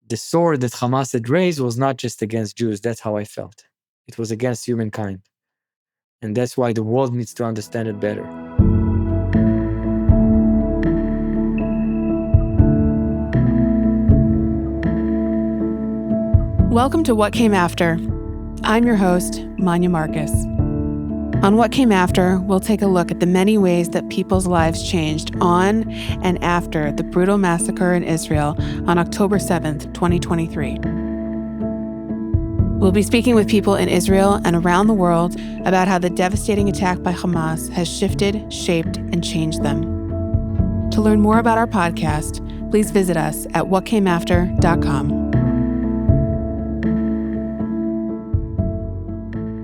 the sword that Hamas had raised was not just against Jews. That's how I felt. It was against humankind. And that's why the world needs to understand it better. Welcome to What Came After. I'm your host, Manya Marcus. On What Came After, we'll take a look at the many ways that people's lives changed on and after the brutal massacre in Israel on October 7th, 2023. We'll be speaking with people in Israel and around the world about how the devastating attack by Hamas has shifted, shaped, and changed them. To learn more about our podcast, please visit us at whatcameafter.com.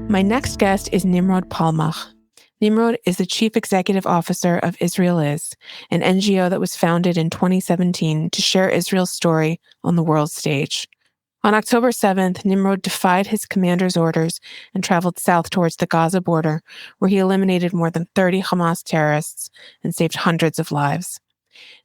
My next guest is Nimrod Palmach. Nimrod is the Chief Executive Officer of Israel Is, an NGO that was founded in 2017 to share Israel's story on the world stage. On October 7th, Nimrod defied his commander's orders and traveled south towards the Gaza border, where he eliminated more than 30 Hamas terrorists and saved hundreds of lives.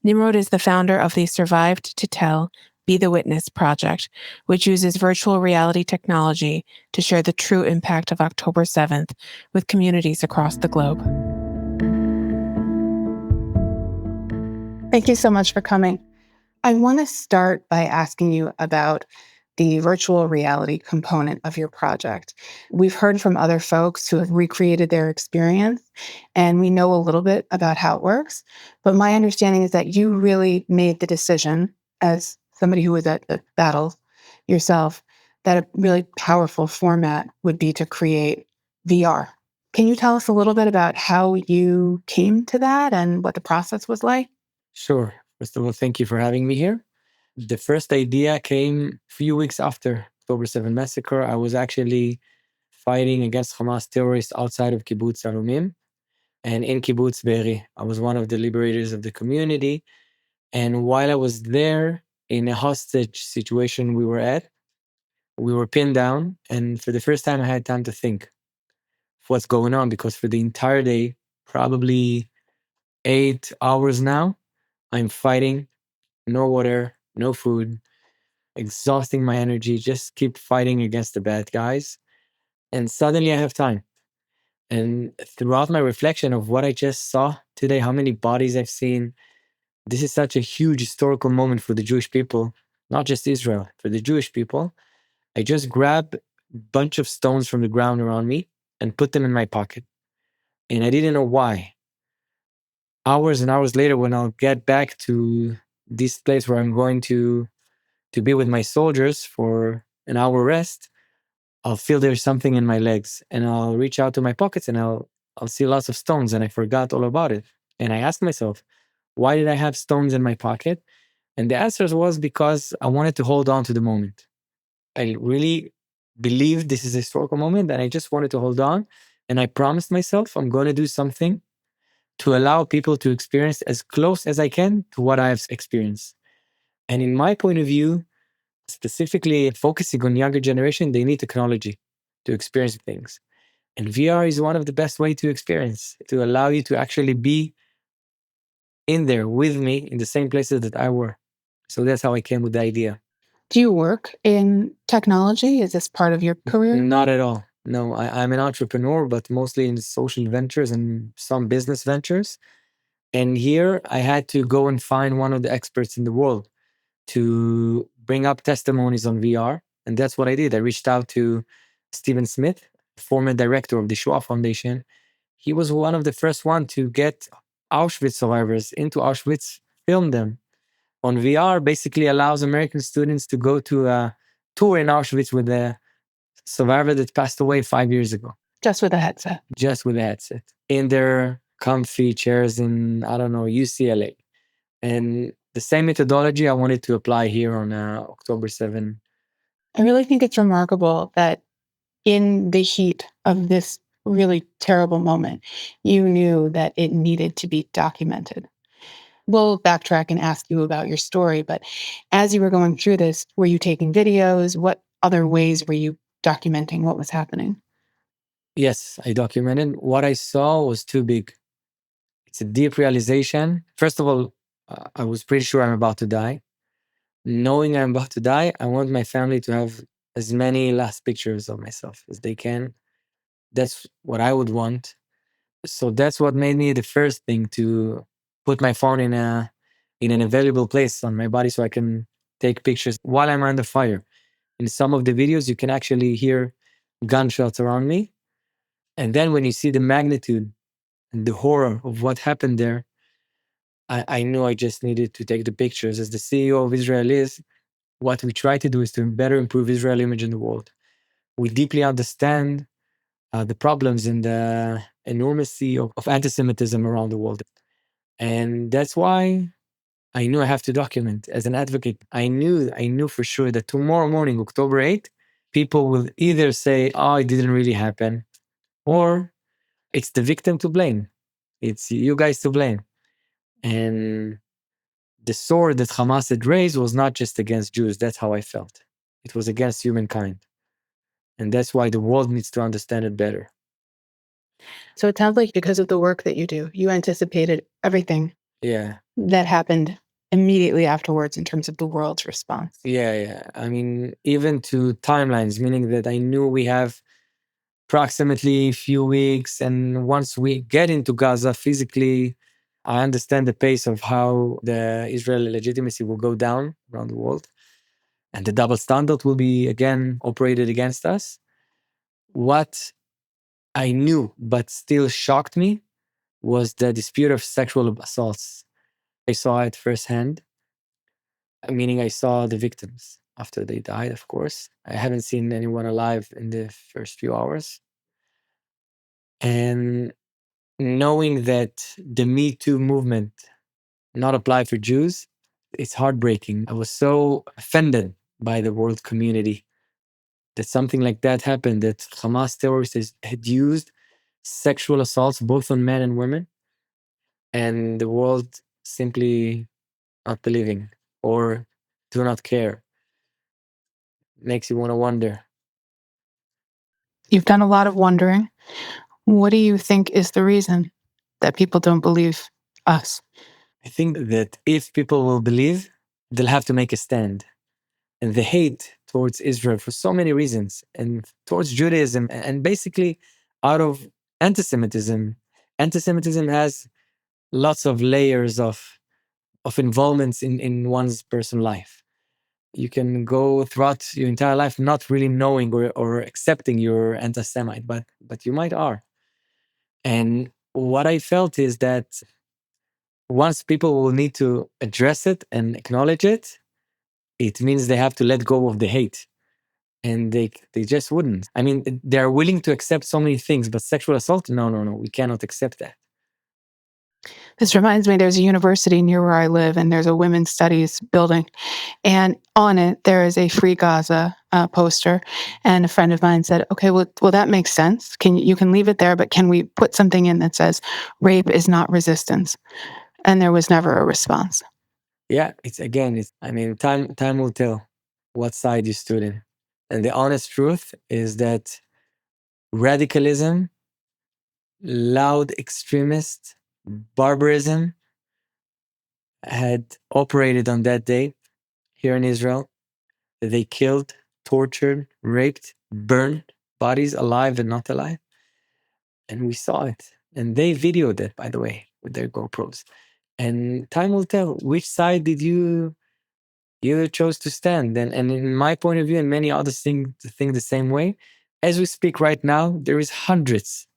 Nimrod is the founder of the Survived to Tell, Be the Witness project, which uses virtual reality technology to share the true impact of October 7th with communities across the globe. Thank you so much for coming. I want to start by asking you about the virtual reality component of your project. We've heard from other folks who have recreated their experience, and we know a little bit about how it works. But my understanding is that you really made the decision, as somebody who was at the battles yourself, that a really powerful format would be to create VR. Can you tell us a little bit about how you came to that and what the process was like? Sure. First of all, thank you for having me here. The first idea came a few weeks after October 7th massacre. I was actually fighting against Hamas terrorists outside of Kibbutz Alumim and in Kibbutz Be'eri. I was one of the liberators of the community. And while I was there, in a hostage situation we were pinned down. And for the first time, I had time to think of what's going on, because for the entire day, probably 8 hours now, I'm fighting, no water, no food, exhausting my energy, just keep fighting against the bad guys. And suddenly I have time. And throughout my reflection of what I just saw today, how many bodies I've seen, this is such a huge historical moment for the Jewish people, not just Israel, for the Jewish people. I just grabbed a bunch of stones from the ground around me and put them in my pocket. And I didn't know why. Hours and hours later, when I'll get back to this place where I'm going to be with my soldiers for an hour rest, I'll feel there's something in my legs, and I'll reach out to my pockets and I'll see lots of stones, and I forgot all about it. And I asked myself, why did I have stones in my pocket? And the answer was because I wanted to hold on to the moment. I really believed this is a historical moment, and I just wanted to hold on. And I promised myself I'm going to do something to allow people to experience as close as I can to what I have experienced. And in my point of view, specifically focusing on younger generation, they need technology to experience things. And VR is one of the best ways to experience, to allow you to actually be in there with me in the same places that I were. So that's how I came with the idea. Do you work in technology? Is this part of your career? Not at all. No, I'm an entrepreneur, but mostly in social ventures and some business ventures. And here I had to go and find one of the experts in the world to bring up testimonies on VR. And that's what I did. I reached out to Stephen Smith, former director of the Shoah Foundation. He was one of the first one to get Auschwitz survivors into Auschwitz, film them. On VR basically allows American students to go to a tour in Auschwitz with a survivor that passed away 5 years ago. Just with a headset. Just with a headset. In their comfy chairs in, UCLA. And the same methodology I wanted to apply here on October 7th. I really think it's remarkable that in the heat of this really terrible moment, you knew that it needed to be documented. We'll backtrack and ask you about your story, but as you were going through this, were you taking videos? What other ways were you documenting what was happening? Yes, I documented. What I saw was too big. It's a deep realization. First of all, I was pretty sure I'm about to die. knowing I'm about to die, I want my family to have as many last pictures of myself as they can. That's what I would want. So that's what made me the first thing to put my phone in an available place on my body so I can take pictures while I'm around the fire. In some of the videos, you can actually hear gunshots around me. And then when you see the magnitude and the horror of what happened there, I knew I just needed to take the pictures. As the CEO of Israel is, what we try to do is to better improve Israel image in the world. We deeply understand the problems and the enormity of anti-Semitism around the world. And that's why I knew I have to document as an advocate. I knew for sure that tomorrow morning, October 8th, people will either say, oh, it didn't really happen, or it's the victim to blame. It's you guys to blame. And the sword that Hamas had raised was not just against Jews. That's how I felt. It was against humankind. And that's why the world needs to understand it better. So it sounds like because of the work that you do, you anticipated everything that happened immediately afterwards in terms of the world's response. Yeah. I mean, even to timelines, meaning that I knew we have approximately a few weeks. And once we get into Gaza physically, I understand the pace of how the Israeli legitimacy will go down around the world. And the double standard will be again operated against us. What I knew, but still shocked me, was the dispute of sexual assaults. I saw it firsthand, meaning I saw the victims after they died, of course. I haven't seen anyone alive in the first few hours. And knowing that the Me Too movement not apply for Jews, it's heartbreaking. I was so offended by the world community that something like that happened, that Hamas terrorists had used sexual assaults both on men and women, and the world simply not believing or do not care. Makes you want to wonder. You've done a lot of wondering. What do you think is the reason that people don't believe us? I think that if people will believe, they'll have to make a stand. And the hate towards Israel for so many reasons, and towards Judaism, and basically out of anti-Semitism. Anti-Semitism has lots of layers of involvements in one's personal life. You can go throughout your entire life not really knowing or accepting you're anti-Semite, but you might are. And what I felt is that once people will need to address it and acknowledge it, it means they have to let go of the hate. And they just wouldn't. I mean, they're willing to accept so many things, but sexual assault, no, we cannot accept that. This reminds me, there's a university near where I live, and there's a women's studies building. And on it, there is a Free Gaza poster. And a friend of mine said, okay, well, that makes sense. You can leave it there, but can we put something in that says, rape is not resistance? And there was never a response. Yeah, time will tell what side you stood in. And the honest truth is that radicalism, loud extremist, barbarism had operated on that day here in Israel. They killed, tortured, raped, burned bodies alive and not alive. And we saw it. And they videoed it, by the way, with their GoPros. And time will tell which side did you chose to stand. And in my point of view, and many others think the same way, as we speak right now, there is hundreds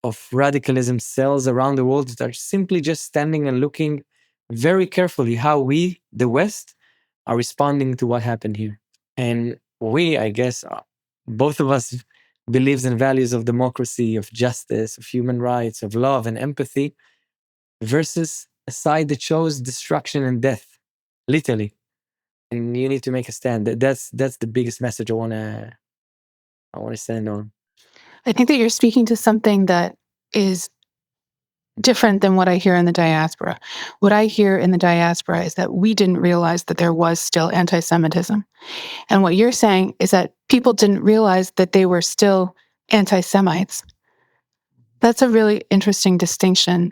of radicalism cells around the world that are simply just standing and looking very carefully how we, the West, are responding to what happened here. And we, I guess, both of us believes in values of democracy, of justice, of human rights, of love and empathy, versus a side that shows destruction and death, literally. And you need to make a stand. That's the biggest message I wanna send on. I think that you're speaking to something that is different than what I hear in the diaspora. What I hear in the diaspora is that we didn't realize that there was still anti-Semitism. And what you're saying is that people didn't realize that they were still anti-Semites. That's a really interesting distinction.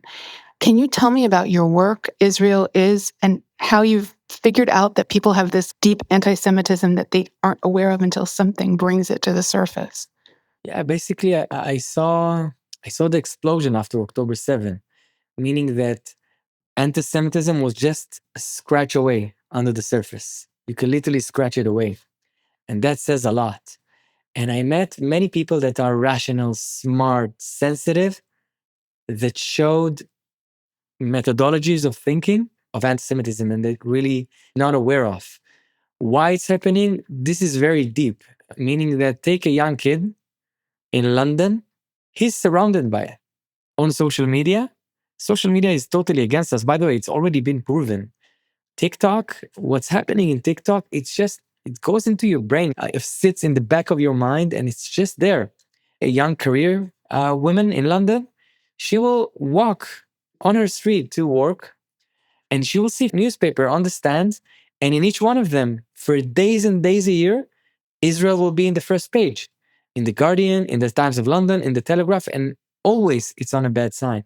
Can you tell me about your work, Israel Is, and how you've figured out that people have this deep anti-Semitism that they aren't aware of until something brings it to the surface? Yeah, basically, I saw the explosion after October 7, meaning that anti-Semitism was just a scratch away under the surface. You can literally scratch it away. And that says a lot. And I met many people that are rational, smart, sensitive, that showed methodologies of thinking of anti-Semitism and they're really not aware of. Why it's happening? This is very deep, meaning that take a young kid in London, he's surrounded by it. On social media is totally against us. By the way, it's already been proven. TikTok, what's happening in TikTok, it goes into your brain, it sits in the back of your mind and it's just there. A young career woman in London, she will walk on her street to work and she will see newspaper on the stand, and in each one of them, for days and days a year, Israel will be in the first page, in the Guardian, in the Times of London, in the Telegraph, and always it's on a bad sign.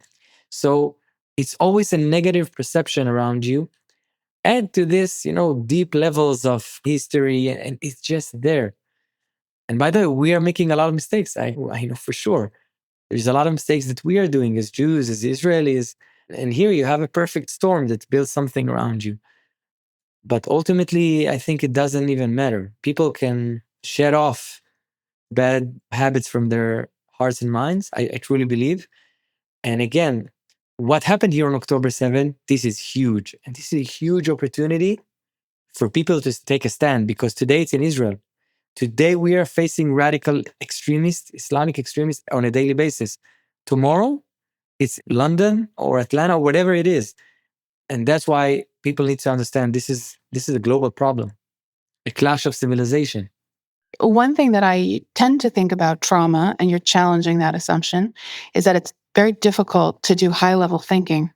So it's always a negative perception around you. Add to this, deep levels of history, and it's just there. And by the way, we are making a lot of mistakes. I know for sure. There's a lot of mistakes that we are doing as Jews, as Israelis. And here you have a perfect storm that builds something around you. But ultimately, I think it doesn't even matter. People can shed off bad habits from their hearts and minds. I truly believe. And again, what happened here on October 7th, this is huge. And this is a huge opportunity for people to take a stand, because today it's in Israel. Today we are facing radical extremists, Islamic extremists on a daily basis. Tomorrow it's London or Atlanta or whatever it is. And that's why people need to understand this is a global problem, a clash of civilization. One thing that I tend to think about trauma, and you're challenging that assumption, is that it's very difficult to do high-level thinking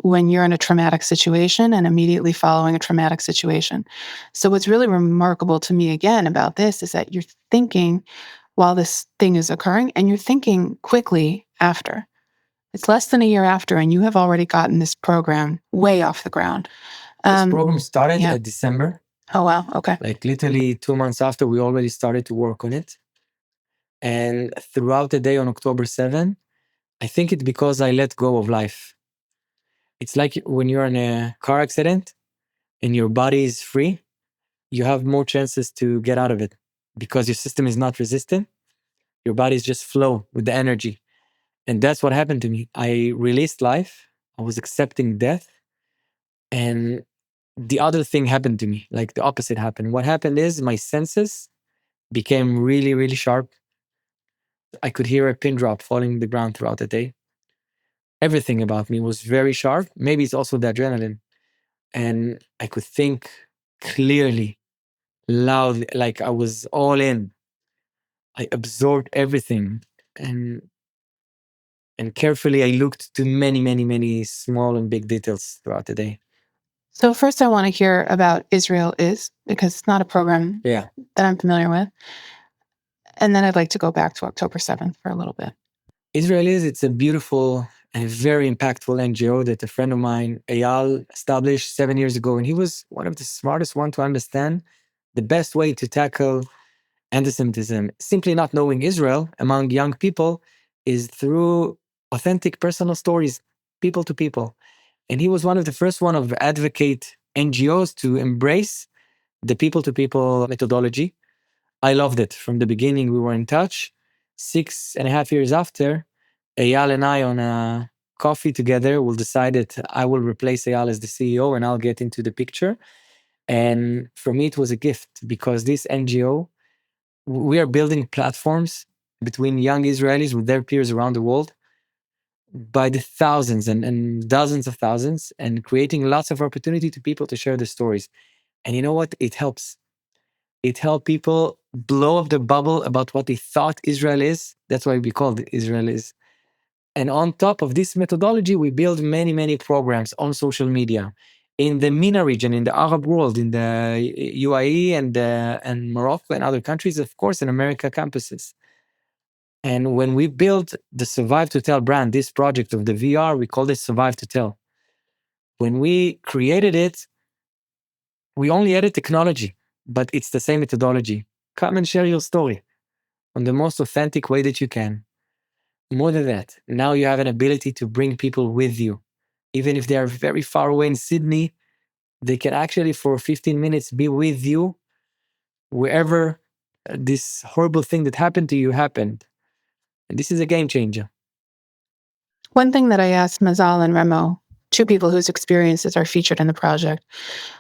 when you're in a traumatic situation and immediately following a traumatic situation. So what's really remarkable to me again about this is that you're thinking while this thing is occurring and you're thinking quickly after. It's less than a year after, and you have already gotten this program way off the ground. This program started at December. Oh, wow. Okay. Like literally 2 months after, we already started to work on it. And throughout the day on October 7, I think it's because I let go of life. It's like when you're in a car accident and your body is free, you have more chances to get out of it because your system is not resistant. Your bodies just flow with the energy. And that's what happened to me. I released life. I was accepting death. And the other thing happened to me, like the opposite happened. What happened is my senses became really, really sharp. I could hear a pin drop falling on the ground throughout the day. Everything about me was very sharp. Maybe it's also the adrenaline. And I could think clearly, loudly, like I was all in. I absorbed everything. And carefully, I looked to many, many, many small and big details throughout the day. So first I want to hear about Israel Is, because it's not a program that I'm familiar with. And then I'd like to go back to October 7th for a little bit. Israel Is, it's a beautiful and very impactful NGO that a friend of mine, Eyal, established 7 years ago. And he was one of the smartest ones to understand the best way to tackle anti-Semitism, simply not knowing Israel among young people, is through authentic personal stories, people to people. And he was one of the first one of advocate NGOs to embrace the people-to-people methodology. I loved it. From the beginning, we were in touch. 6.5 years after, Eyal and I on a coffee together will decide that I will replace Eyal as the CEO and I'll get into the picture. And for me, it was a gift because this NGO, we are building platforms between young Israelis with their peers around the world by the thousands and dozens of thousands, and creating lots of opportunity to people to share their stories. And you know what? It helps. It helped people blow up the bubble about what they thought Israel is. That's why we called it Israel Is. And on top of this methodology, we build many, many programs on social media in the MENA region, in the Arab world, in the UAE and Morocco and other countries, of course, in America campuses. And when we built the Survive to Tell brand, this project of the VR, we called it Survive to Tell. When we created it, We only added technology, but it's the same methodology. Come and share your story on the most authentic way that you can. More than that, now you have an ability to bring people with you. Even if they are very far away in Sydney, they can actually for 15 minutes be with you wherever this horrible thing that happened to you happened. And this is a game changer. One thing that I asked Mazal and Remo, two people whose experiences are featured in the project,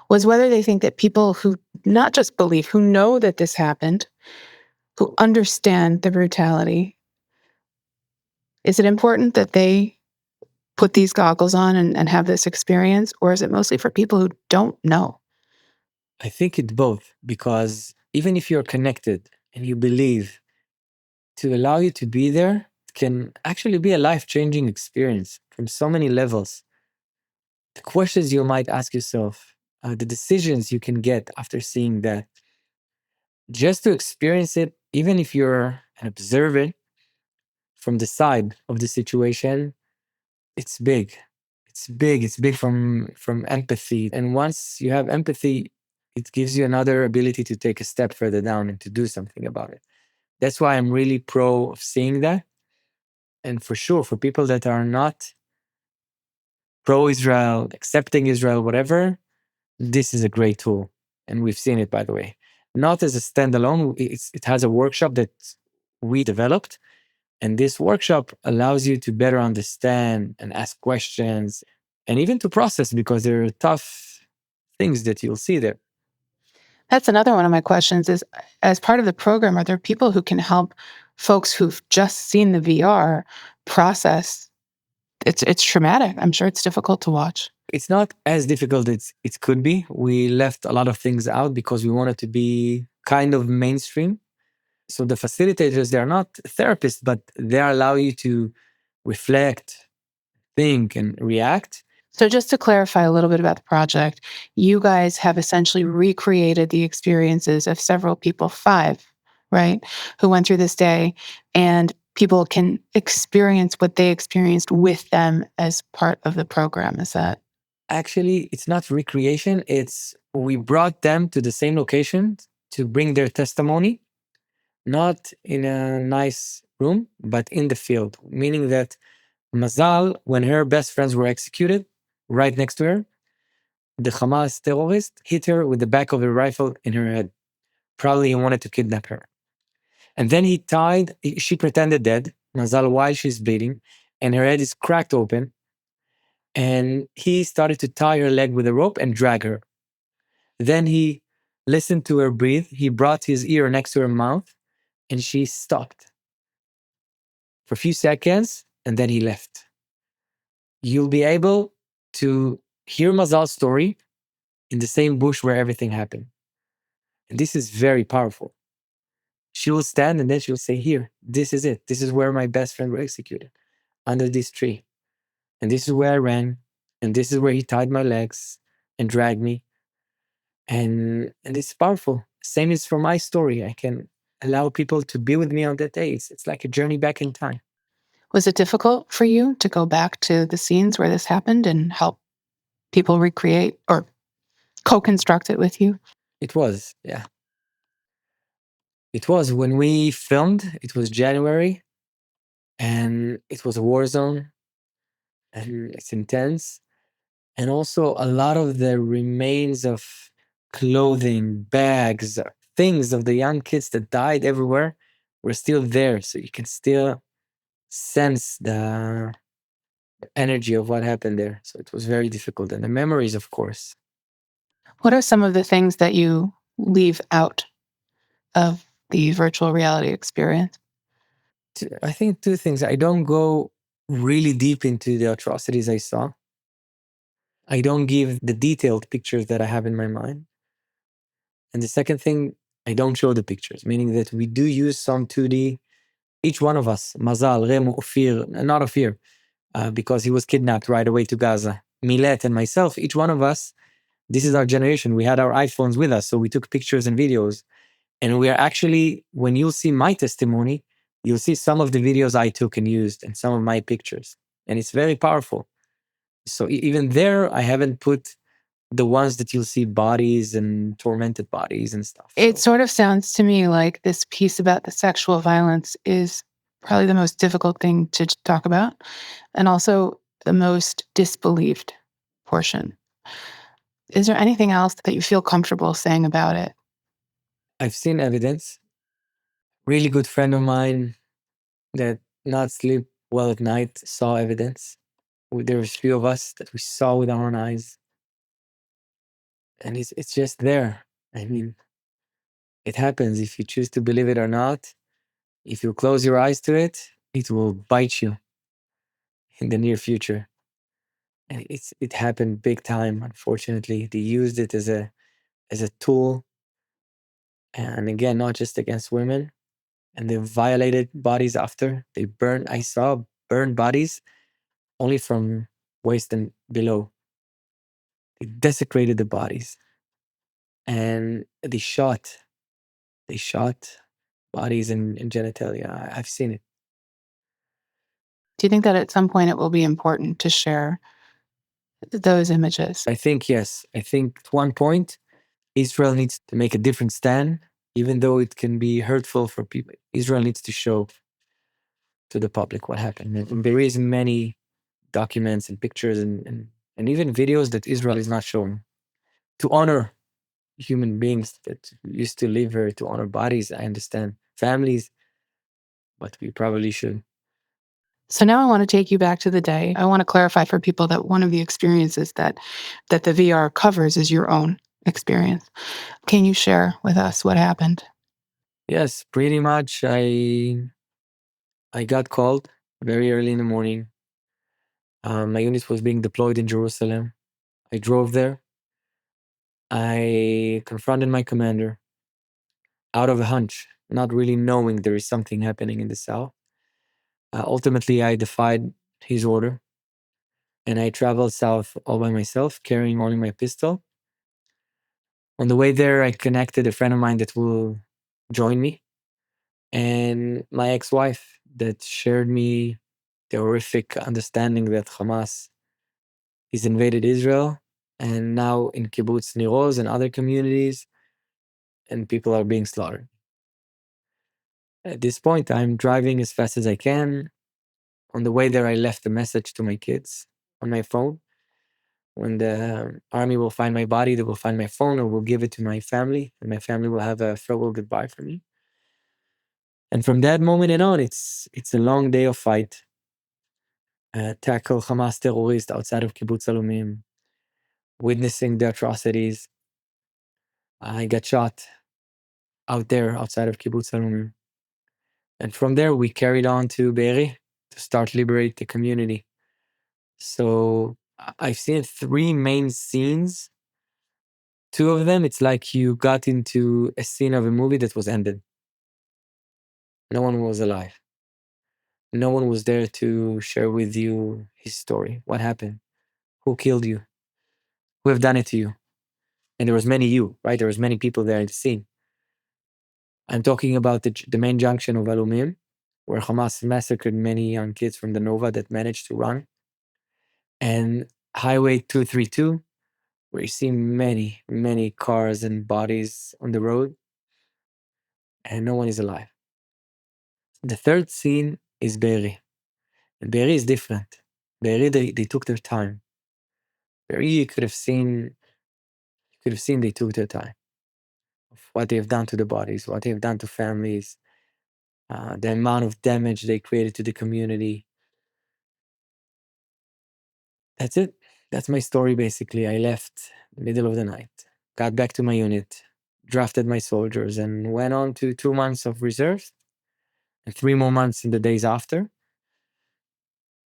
was whether they think that people who not just believe, who know that this happened, who understand the brutality, is it important that they put these goggles on and have this experience, or is it mostly for people who don't know? I think it's both, because even if you're connected and you believe, to allow you to be there can actually be a life-changing experience from so many levels. The questions you might ask yourself, the decisions you can get after seeing that, just to experience it, even if you're an observer from the side of the situation, it's big. It's big. It's big from empathy. And once you have empathy, it gives you another ability to take a step further down and to do something about it. That's why I'm really pro of seeing that. And for sure, for people that are not pro-Israel, accepting Israel, whatever, this is a great tool. And we've seen it, by the way. Not as a standalone, it has a workshop that we developed. And this workshop allows you to better understand and ask questions and even to process, because there are tough things that you'll see there. That's another one of my questions is, as part of the program, are there people who can help folks who've just seen the VR process? It's traumatic. I'm sure it's difficult to watch. It's not as difficult as it could be. We left a lot of things out because we wanted to be kind of mainstream. So the facilitators, they're not therapists, but they allow you to reflect, think, and react. So just to clarify a little bit about the project, you guys have essentially recreated the experiences of several people, 5, right, who went through this day, and people can experience what they experienced with them as part of the program. Is that? Actually, it's not recreation. It's we brought them to the same location to bring their testimony, not in a nice room, but in the field. Meaning that Mazal, when her best friends were executed, right next to her, the Hamas terrorist hit her with the back of a rifle in her head. Probably he wanted to kidnap her. And then she pretended dead, Mazal, while she's bleeding, and her head is cracked open. And he started to tie her leg with a rope and drag her. Then he listened to her breathe. He brought his ear next to her mouth, and she stopped for a few seconds, and then he left. You'll be able to hear Mazal's story in the same bush where everything happened. And this is very powerful. She will stand and then she'll say, here, this is it. This is where my best friend was executed, under this tree. And this is where I ran. And this is where he tied my legs and dragged me. And it's powerful. Same is for my story. I can allow people to be with me on that day. It's like a journey back in time. Was it difficult for you to go back to the scenes where this happened and help people recreate or co-construct it with you? It was, yeah. It was when we filmed, it was January, and it was a war zone, and it's intense. And also a lot of the remains of clothing, bags, things of the young kids that died everywhere were still there. So you can still sense the energy of what happened there. So it was very difficult. And the memories, of course. What are some of the things that you leave out of the virtual reality experience? I think 2 things. I don't go really deep into the atrocities I saw. I don't give the detailed pictures that I have in my mind. And the second thing, I don't show the pictures, meaning that we do use some 2D. Each one of us, Mazal, Remo, Ofir, not Ofir, because he was kidnapped right away to Gaza. Milet and myself, each one of us, this is our generation. We had our iPhones with us, so we took pictures and videos. And we are actually, when you'll see my testimony, you'll see some of the videos I took and used and some of my pictures. And it's very powerful. So even there, I haven't put the ones that you'll see bodies and tormented bodies and stuff. It So sort of sounds to me like this piece about the sexual violence is probably the most difficult thing to talk about, and also the most disbelieved portion. Is there anything else that you feel comfortable saying about it? I've seen evidence. Really good friend of mine that not sleep well at night saw evidence. There was few of us that we saw with our own eyes, and it's just there. I mean, it happens if you choose to believe it or not. If you close your eyes to it, it will bite you in the near future. And it happened big time. Unfortunately, they used it as a tool, and again, not just against women. And they violated bodies after they burned. I saw burned bodies only from waist and below. They desecrated the bodies, and they shot bodies and genitalia. I've seen it. Do you think that at some point it will be important to share those images? I think yes. I think at one point Israel needs to make a different stand, even though it can be hurtful for people. Israel needs to show to the public what happened. And there is many documents and pictures and even videos that Israel is not showing to honor human beings that used to live here, to honor bodies. I understand families, but we probably should. So now I want to take you back to the day. I want to clarify for people that one of the experiences that the VR covers is your own experience. Can you share with us what happened? Yes, pretty much. I got called very early in the morning. My unit was being deployed in Jerusalem. I drove there. I confronted my commander out of a hunch, not really knowing there is something happening in the south. Ultimately, I defied his order and I traveled south all by myself, carrying only my pistol. On the way there, I connected a friend of mine that will join me and my ex-wife that shared me the horrific understanding that Hamas has invaded Israel and now in Kibbutz Nir Oz and other communities, and people are being slaughtered. At this point, I'm driving as fast as I can. On the way there, I left a message to my kids on my phone. When the army will find my body, they will find my phone or will give it to my family, and my family will have a farewell goodbye for me. And from that moment and on, it's a long day of fight. Tackle Hamas terrorists outside of Kibbutz Alumim, witnessing the atrocities. I got shot out there outside of Kibbutz Alumim. And from there, we carried on to Be'eri to start liberate the community. So I've seen three main scenes. Two of them, it's like you got into a scene of a movie that was ended. No one was alive. No one was there to share with you his story. What happened? Who killed you? Who have done it to you? And there was many you, right? There was many people there in the scene. I'm talking about the main junction of Alumim, where Hamas massacred many young kids from the Nova that managed to run. And Highway 232, where you see many, many cars and bodies on the road, and no one is alive. The third scene is Be'eri. And Be'eri is different. Be'eri, they took their time. Be'eri, you could have seen they took their time. Of what they've done to the bodies, what they've done to families, the amount of damage they created to the community. That's it. That's my story, basically. I left in the middle of the night, got back to my unit, drafted my soldiers, and went on to 2 months of reserves and 3 more months in the days after.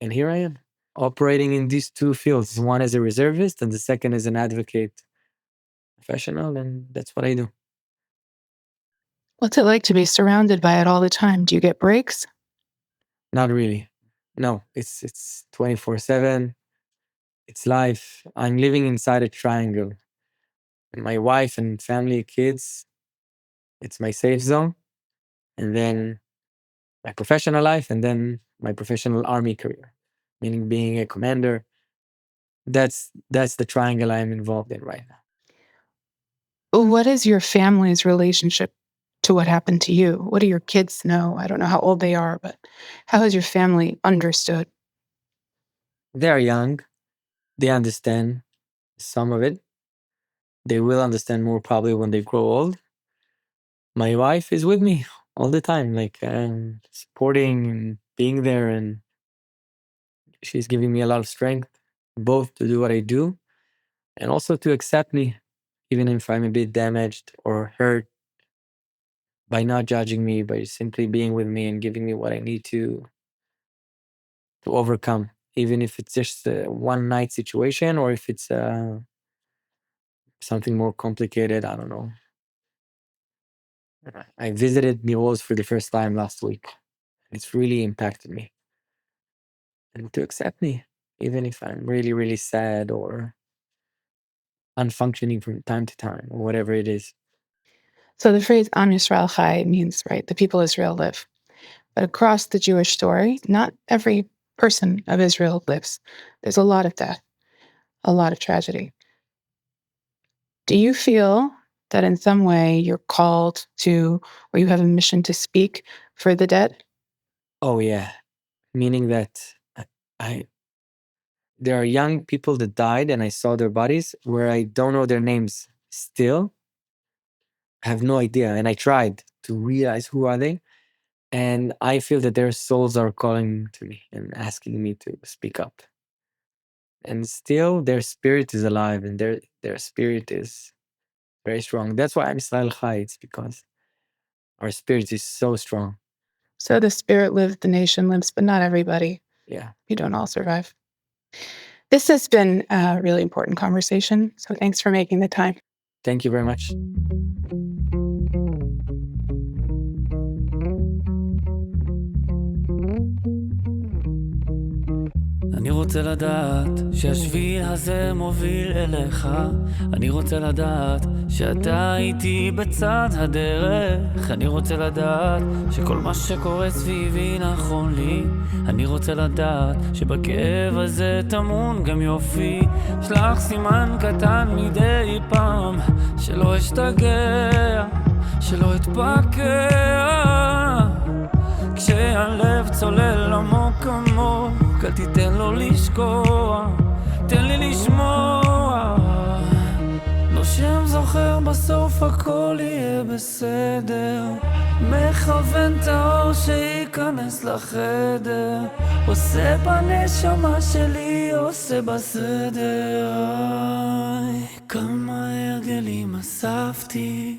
And here I am, operating in these two fields, one as a reservist and the second as an advocate professional, and that's what I do. What's it like to be surrounded by it all the time? Do you get breaks? Not really. No, it's 24/7. It's life. I'm living inside a triangle. My wife and family, kids, it's my safe zone. And then my professional life, and then my professional army career, meaning being a commander, That's the triangle I'm involved in right now. What is your family's relationship to what happened to you? What do your kids know? I don't know how old they are, but how has your family understood? They're young. They understand some of it. They will understand more probably when they grow old. My wife is with me all the time, like supporting and being there, and she's giving me a lot of strength, both to do what I do and also to accept me, even if I'm a bit damaged or hurt, by not judging me, by simply being with me and giving me what I need to overcome, even if it's just a one night situation or if it's something more complicated. I don't know. I visited New Orleans for the first time last week. It's really impacted me. And to accept me, even if I'm really, really sad or unfunctioning from time to time or whatever it is. So the phrase Am Yisrael Chai means, right, the people of Israel live. But across the Jewish story, not every person of Israel lives. There's a lot of death, a lot of tragedy. Do you feel that in some way you're called to, or you have a mission to speak for the dead? Oh yeah, meaning that there are young people that died and I saw their bodies where I don't know their names still. I have no idea. And I tried to realize who are they. And I feel that their souls are calling to me and asking me to speak up. And still their spirit is alive and their spirit is very strong. That's why I'm Israel Chai. It's because our spirit is so strong. So the spirit lives, the nation lives, but not everybody. Yeah. You don't all survive. This has been a really important conversation. So thanks for making the time. Thank you very much. אני רוצה לדעת שהשביל הזה מוביל אליך. אני רוצה לדעת שאתה איתי בצד הדרך. אני רוצה לדעת שכל מה שקורה סביבי נכון לי. אני רוצה לדעת שבכאב הזה טמון גם יופי. שלח סימן קטן מדי פעם, שלא אשתגע, שלא אתפקע. כשהלב צולל עמוק עמוק, אל תיתן לו לשקוע, תן לי לשמוע. נושם זוכר בסוף הכל יהיה בסדר, מכוון את האור שייכנס לחדר, עושה בנשמה שלי, עושה בסדר. כמה הרגלים אספתי,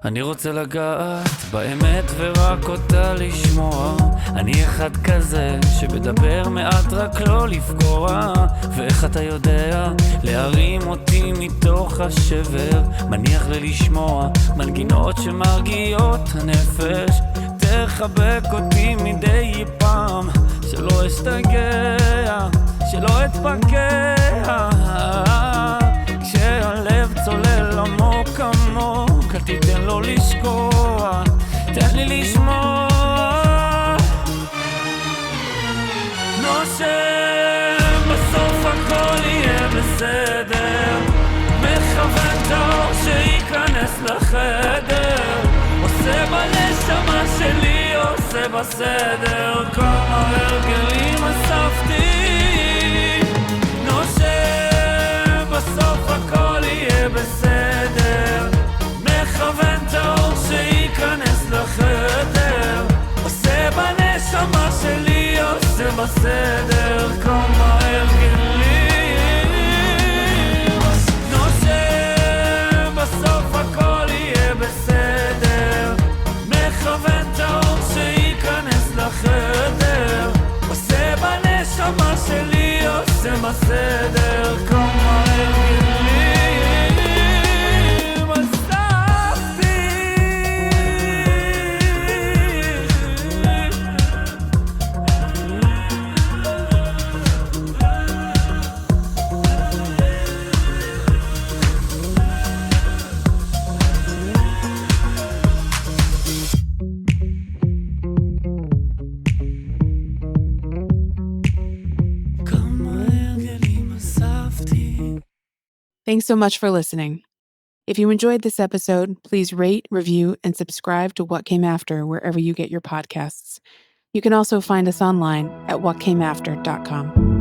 אני רוצה לגעת באמת ורק אותה לשמוע. אני אחד כזה שמדבר מעט רק לא לפגוע. ואיך אתה יודע להרים אותי מתוך השבר, מניח ללשמוע מנגינות שמרגיעות הנפש. תחבק אותי מדי פעם, שלא אשתגע, שלא אתפקע. כשהלב צולל עמוק עמוק, אל תיתן לו לשקוע, תן לי לשמוע. נושם, בסוף הכל יהיה בסדר, מכוון את האור שייכנס לחדר, עושה בנשמה שלי, עושה בסדר. כמה הרגלים אספתי, נושם, בסוף הכל יהיה בסדר, מכוון את האור שייכנס לחדר, עושה בנשמה שלי, עושה בסדר. כמה הרגלים, נושם, בסוף הכל יהיה בסדר, מכוון את האור שייכנס לחדר, עושה בנשמה שלי, עושה בסדר. כמה הרגלים Thanks so much for listening. If you enjoyed this episode, please rate, review, and subscribe to What Came After wherever you get your podcasts. You can also find us online at whatcameafter.com.